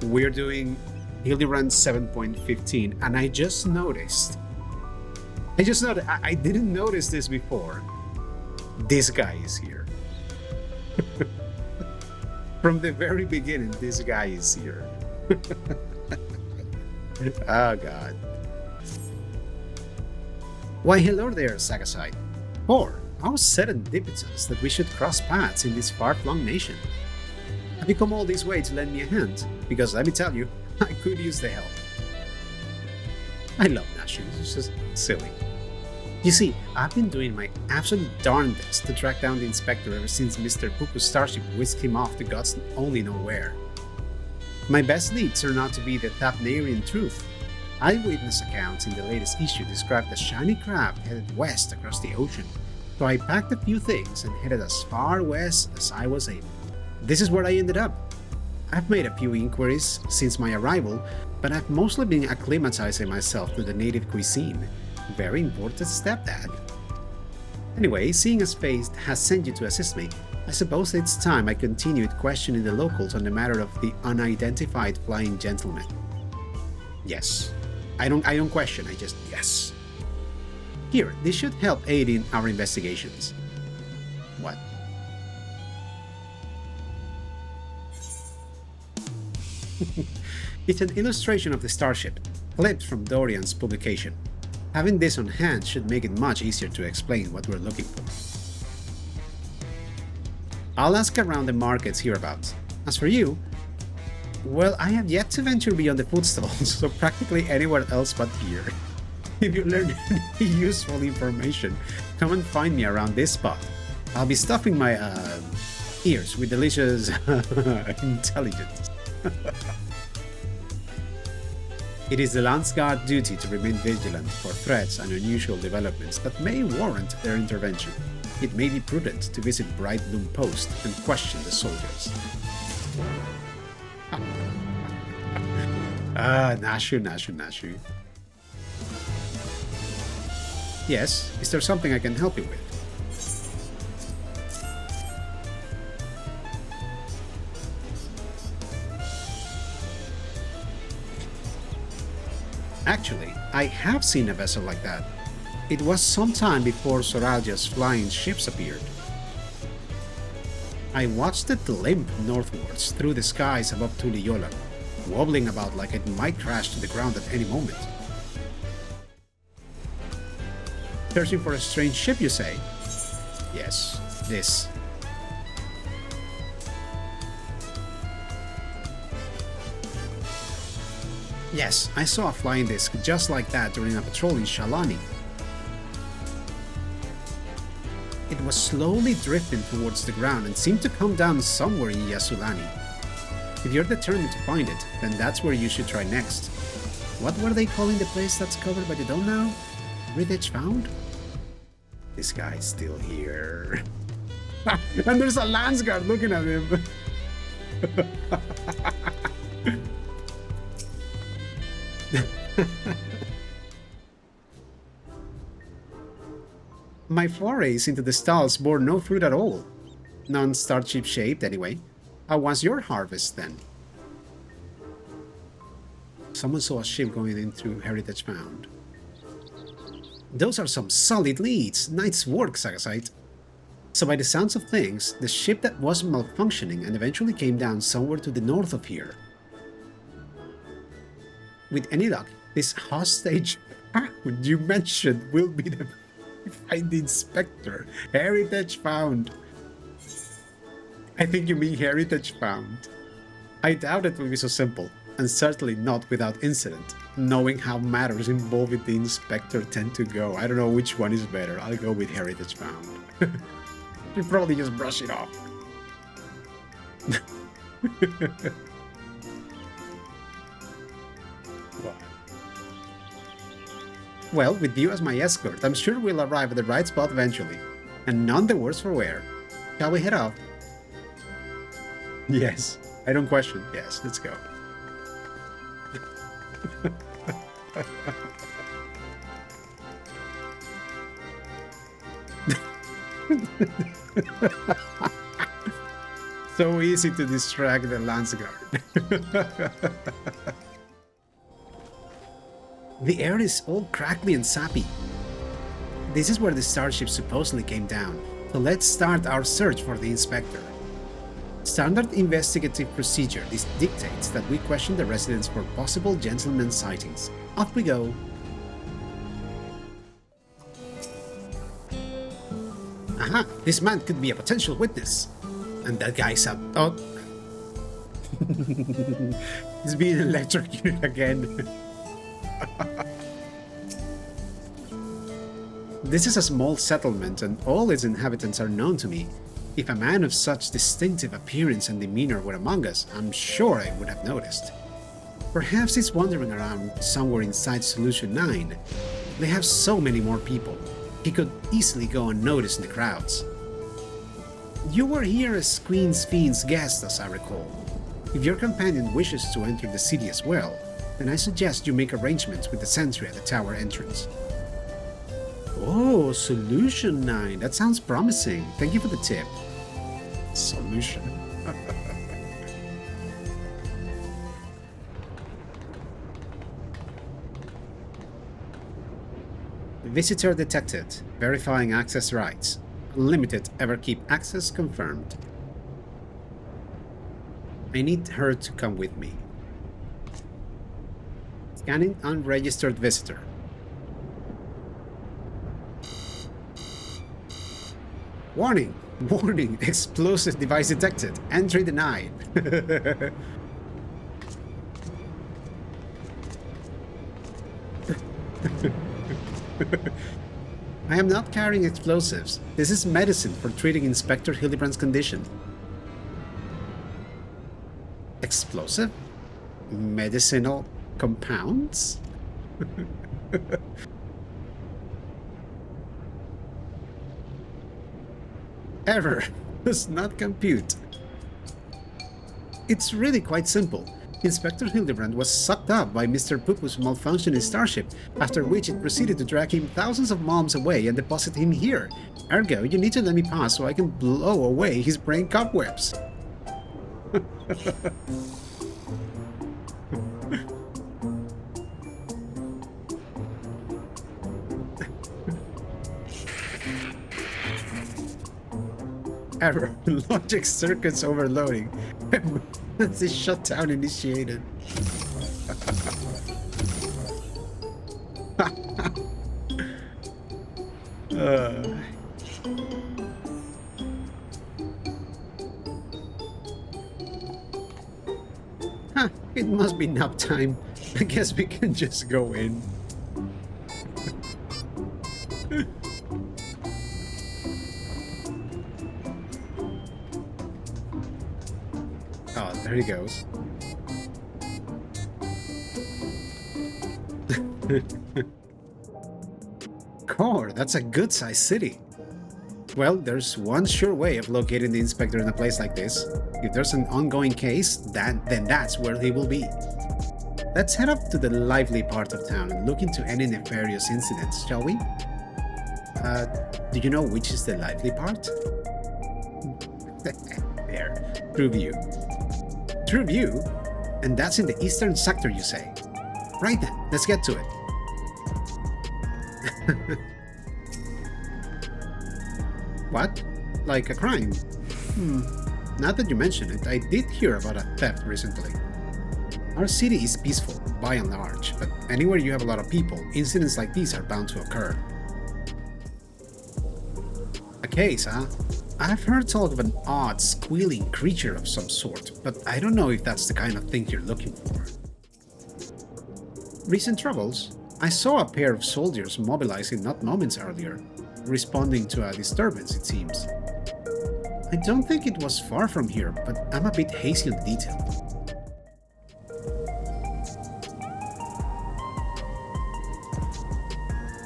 We're doing Hildibrand 7.15, and I just noticed, I didn't notice this before. This guy is here. From the very beginning, this guy is here. Oh, God. Why, hello there, Sagasai. Or, how serendipitous that we should cross paths in this far-flung nation. Have you come all this way to lend me a hand? Because let me tell you, I could use the help. I love Nashu, it's just silly. You see, I've been doing my absolute darndest to track down the inspector ever since Mr. Puku's starship whisked him off to God's only know where. My best leads turned out to be the Thapnarian truth. Eyewitness accounts in the latest issue described a shiny craft headed west across the ocean, so I packed a few things and headed as far west as I was able. This is where I ended up. I've made a few inquiries since my arrival, but I've mostly been acclimatizing myself to the native cuisine. Very important step, Dad. Anyway, seeing as fate has sent you to assist me, I suppose it's time I continued questioning the locals on the matter of the unidentified flying gentleman. Yes. I don't question, I just yes. Here, this should help aid in our investigations. What? It's an illustration of the starship, clipped from Dorian's publication. Having this on hand should make it much easier to explain what we're looking for. I'll ask around the markets hereabouts. As for you, well, I have yet to venture beyond the food stalls, so practically anywhere else but here. If you learn any useful information, come and find me around this spot. I'll be stuffing my ears with delicious intelligence. It is the Landsguard duty to remain vigilant for threats and unusual developments that may warrant their intervention. It may be prudent to visit Bright Loom Post and question the soldiers. Nashu. Yes, is there something I can help you with? Actually, I have seen a vessel like that. It was some time before Soralja's flying ships appeared. I watched it limp northwards through the skies above Tuliyola, wobbling about like it might crash to the ground at any moment. Searching for a strange ship, you say? Yes, this. Yes, I saw a flying disc just like that during a patrol in Shalani. It was slowly drifting towards the ground and seemed to come down somewhere in Yasulani. If you're determined to find it, then that's where you should try next. What were they calling the place that's covered by the dome now? Heritage Found? This guy's still here. And there's a Landsguard looking at him. My forays into the stalls bore no fruit at all. Non-starship shaped, anyway. How was your harvest, then? Someone saw a ship going in through Heritage Found. Those are some solid leads. Nice work, Sagasite. So by the sounds of things, the ship that was malfunctioning and eventually came down somewhere to the north of here. With any luck, this hostage you mentioned will be the find the inspector. Heritage Found. I think you mean Heritage Found. I doubt it will be so simple, and certainly not without incident, knowing how matters involving the inspector tend to go. I don't know which one is better. I'll go with Heritage Found. You probably just brush it off. Well, with you as my escort, I'm sure we'll arrive at the right spot eventually. And none the worse for wear. Shall we head off? Yes. I don't question. Yes, let's go. So easy to distract the Lance Guard. The air is all crackly and sappy. This is where the starship supposedly came down, so let's start our search for the inspector. Standard investigative procedure dictates that we question the residents for possible gentleman sightings. Off we go. Aha! This man could be a potential witness. And that guy's out. Oh. He's being electrocuted again. This is a small settlement and all its inhabitants are known to me. If a man of such distinctive appearance and demeanor were among us, I'm sure I would have noticed. Perhaps he's wandering around somewhere inside Solution 9. They have so many more people. He could easily go unnoticed in the crowds. You were here as Queen's Fiend's guest, as I recall. If your companion wishes to enter the city as well, then I suggest you make arrangements with the sentry at the tower entrance. Oh, Solution 9. That sounds promising. Thank you for the tip. Solution. Visitor detected. Verifying access rights. Limited Everkeep access confirmed. I need her to come with me. Scanning unregistered visitor. Warning! Warning! Explosive device detected. Entry denied. I am not carrying explosives. This is medicine for treating Inspector Hildibrand's condition. Explosive? Medicinal compounds? Error. Does not compute. It's really quite simple. Inspector Hildibrand was sucked up by Mr. Pupu's malfunctioning starship, after which it proceeded to drag him thousands of miles away and deposit him here. Ergo, you need to let me pass so I can blow away his brain cobwebs. Error. Logic circuits overloading. Emergency shutdown initiated. It must be nap time. I guess we can just go in. Oh, there he goes. Core, that's a good-sized city. Well, there's one sure way of locating the inspector in a place like this. If there's an ongoing case, then that's where he will be. Let's head up to the lively part of town and look into any nefarious incidents, shall we? Do you know which is the lively part? There, True View. True View? And that's in the eastern sector, you say? Right then, let's get to it. What? Like a crime? Now that you mention it, I did hear about a theft recently. Our city is peaceful, by and large, but anywhere you have a lot of people, incidents like these are bound to occur. A case, huh? I've heard talk of an odd, squealing creature of some sort, but I don't know if that's the kind of thing you're looking for. Recent troubles? I saw a pair of soldiers mobilizing not moments earlier, responding to a disturbance, it seems. I don't think it was far from here, but I'm a bit hazy on the detail.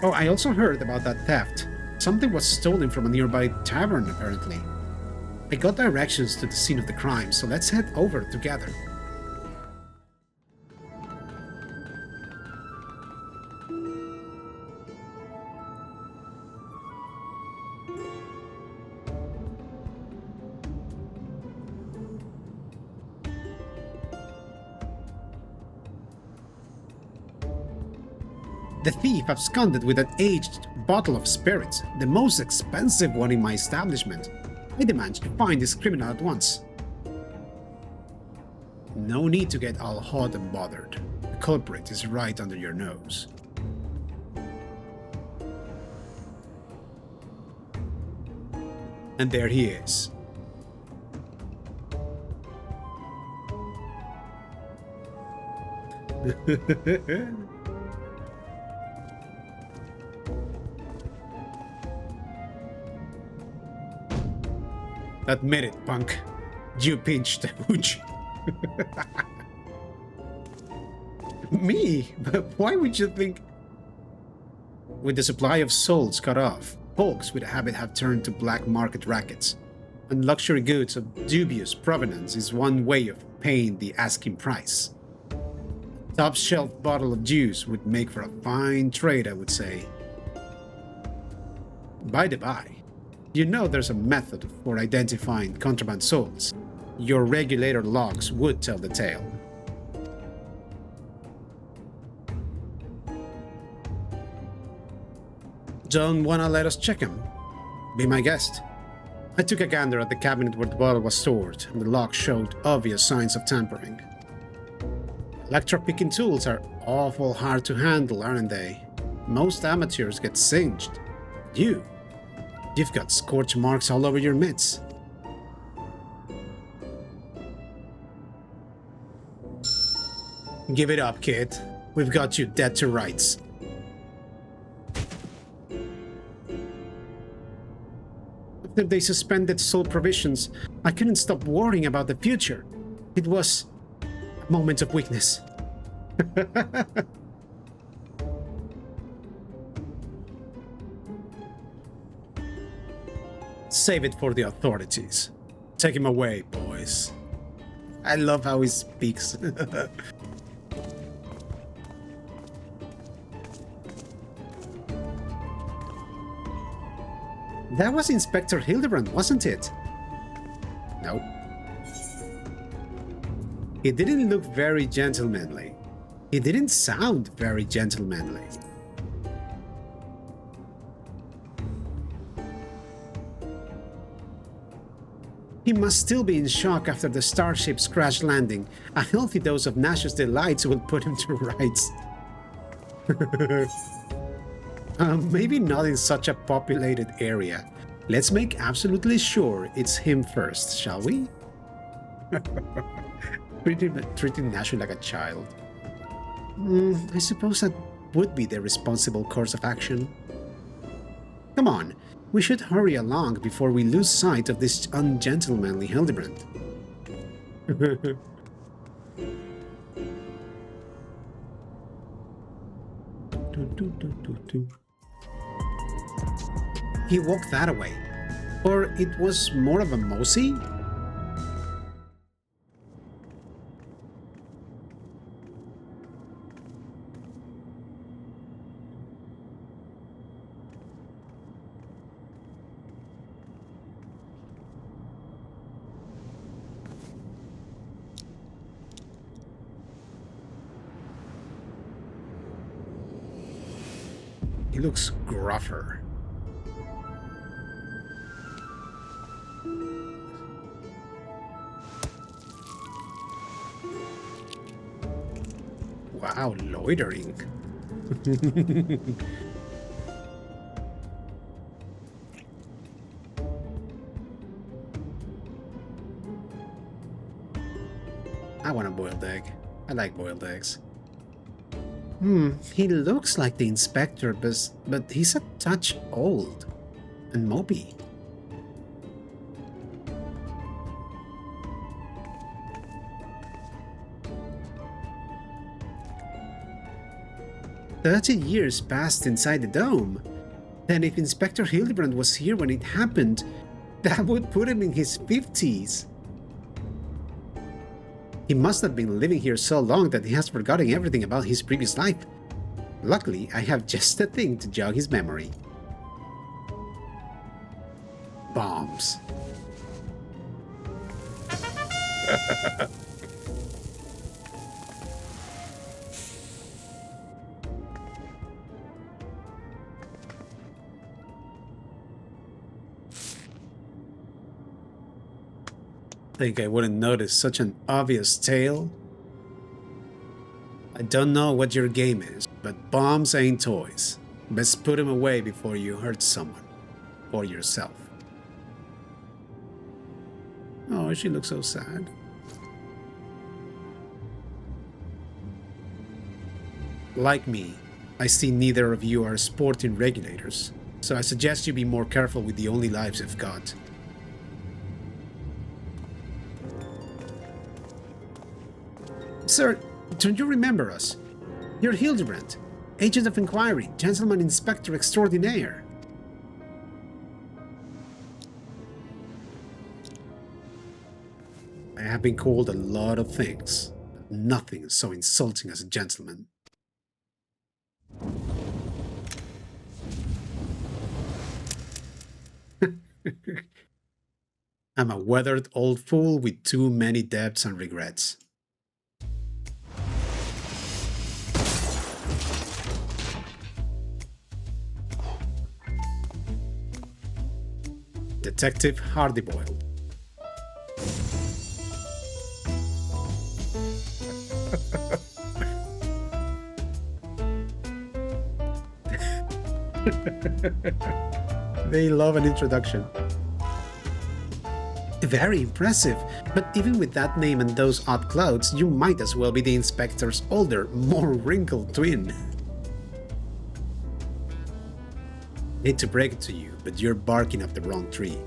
Oh, I also heard about that theft. Something was stolen from a nearby tavern, apparently. I got directions to the scene of the crime, so let's head over together. The thief absconded with an aged bottle of spirits, the most expensive one in my establishment. I demand to find this criminal at once. No need to get all hot and bothered. The culprit is right under your nose. And there he is. Admit it, punk. You pinched the hooch. Me? But why would you think? With the supply of souls cut off, folks with a habit have turned to black market rackets, and luxury goods of dubious provenance is one way of paying the asking price. Top shelf bottle of juice would make for a fine trade, I would say. By the by, you know there's a method for identifying contraband souls. Your regulator logs would tell the tale. Don't wanna let us check him? Be my guest. I took a gander at the cabinet where the bottle was stored, and the lock showed obvious signs of tampering. Electro-picking tools are awful hard to handle, aren't they? Most amateurs get singed. You've got scorch marks all over your mitts. Give it up, kid. We've got you dead to rights. After they suspended soul provisions, I couldn't stop worrying about the future. It was a moment of weakness. Save it for the authorities. Take him away, boys. I love how he speaks. That was Inspector Hildibrand, wasn't it? No. He didn't look very gentlemanly. He didn't sound very gentlemanly. He must still be in shock after the starship's crash landing. A healthy dose of Nashu's delights will put him to rights. Maybe not in such a populated area. Let's make absolutely sure it's him first, shall we? Treating Nashu like a child. I suppose that would be the responsible course of action. Come on, we should hurry along before we lose sight of this ungentlemanly Hildibrand. He walked that away. Or it was more of a mosey? He looks gruffer. Wow, loitering. I want a boiled egg. I like boiled eggs. He looks like the inspector, but he's a touch old and mopey. "30 years passed inside the dome. Then if Inspector Hildibrand was here when it happened, that would put him in his 50s. He must have been living here so long that he has forgotten everything about his previous life. Luckily, I have just the thing to jog his memory." Bombs. think I wouldn't notice such an obvious tail? I don't know what your game is, but bombs ain't toys. Best put them away before you hurt someone. Or yourself. Oh, she looks so sad. Like me, I see neither of you are sporting regulators, so I suggest you be more careful with the only lives you've got. Sir, don't you remember us? You're Hildibrand, Agent of Inquiry, Gentleman Inspector Extraordinaire. I have been called a lot of things, but nothing is so insulting as a gentleman. I'm a weathered old fool with too many debts and regrets. Detective Hardiboiled. They love an introduction. Very impressive, but even with that name and those odd clothes, you might as well be the inspector's older, more wrinkled twin. Hate to break it to you, but you're barking up the wrong tree.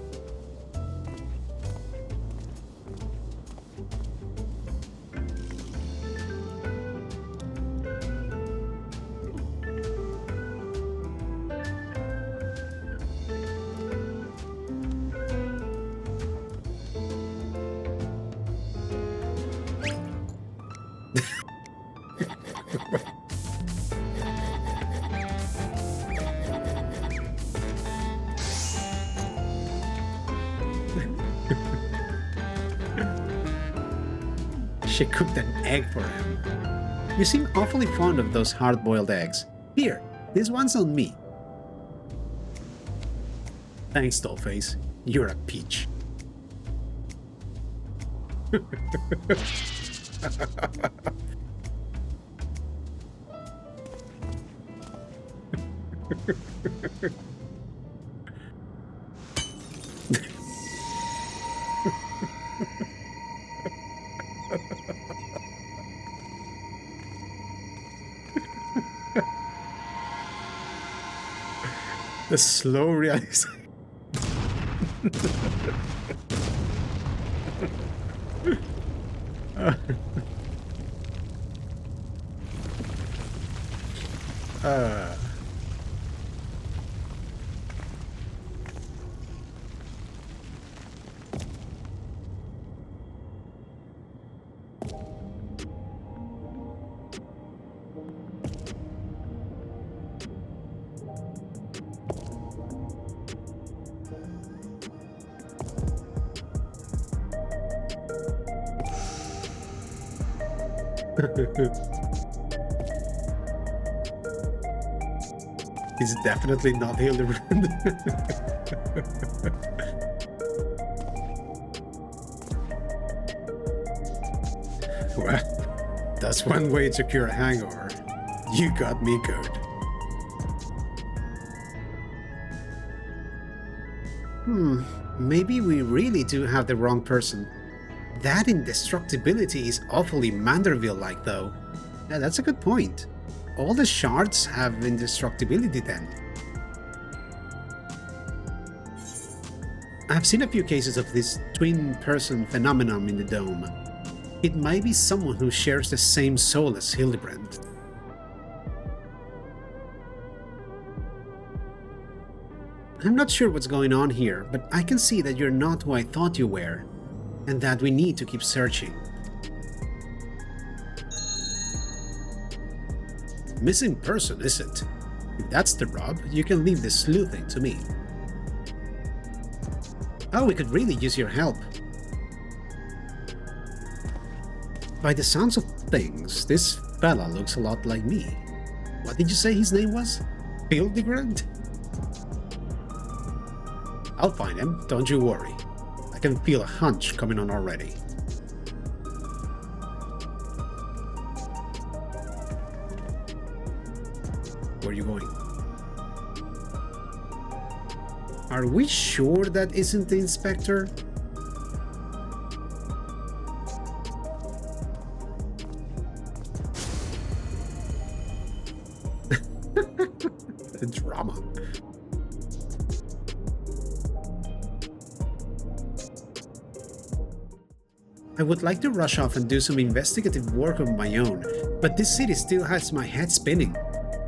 She cooked an egg for him. You seem awfully fond of those hard-boiled eggs. Here, this one's on me. Thanks, Dollface. You're a peach. The slow realization. He's definitely not Hildibrand. Well, that's one way to cure a hangover. You got me good. Maybe we really do have the wrong person. That indestructibility is awfully Manderville-like, though. Yeah, that's a good point. All the shards have indestructibility, then. I've seen a few cases of this twin-person phenomenon in the dome. It might be someone who shares the same soul as Hildibrand. I'm not sure what's going on here, but I can see that you're not who I thought you were, and that we need to keep searching. Missing person, is it? If that's the rub, you can leave the sleuthing to me. Oh, we could really use your help. By the sounds of things, this fella looks a lot like me. What did you say his name was? Hildibrand? I'll find him, don't you worry. I can feel a hunch coming on already. Where are you going? Are we sure that isn't the inspector? The drama. I would like to rush off and do some investigative work of my own, but this city still has my head spinning.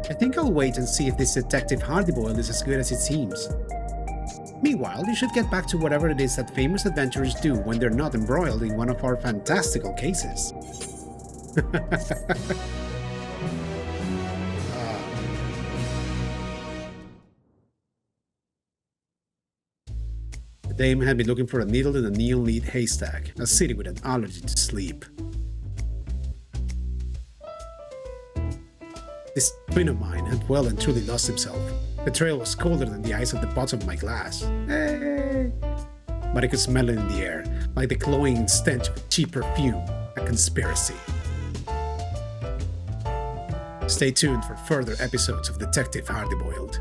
I think I'll wait and see if this detective Hardiboiled is as good as it seems. Meanwhile, you should get back to whatever it is that famous adventurers do when they're not embroiled in one of our fantastical cases. The dame had been looking for a needle in a neon-lit haystack, a city with an allergy to sleep. This twin of mine had well and truly lost himself. The trail was colder than the ice at the bottom of my glass. Hey! But I could smell it in the air, like the cloying stench of a cheap perfume, a conspiracy. Stay tuned for further episodes of Detective Hardiboiled.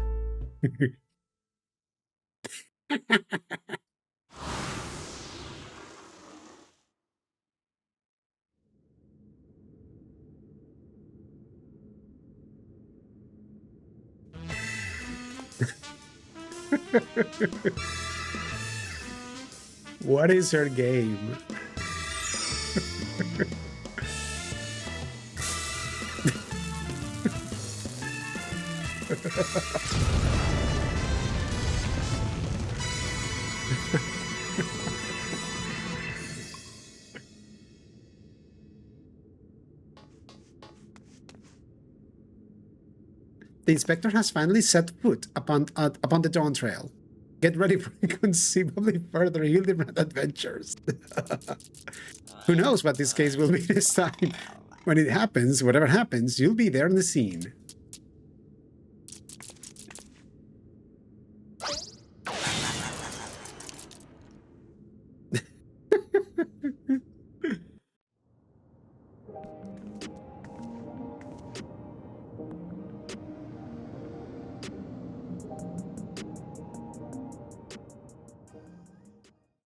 What is her game? The inspector has finally set foot upon the Dawntrail. Get ready for inconceivably further Hildibrand adventures. Who knows what this case will be this time? When it happens, whatever happens, you'll be there on the scene.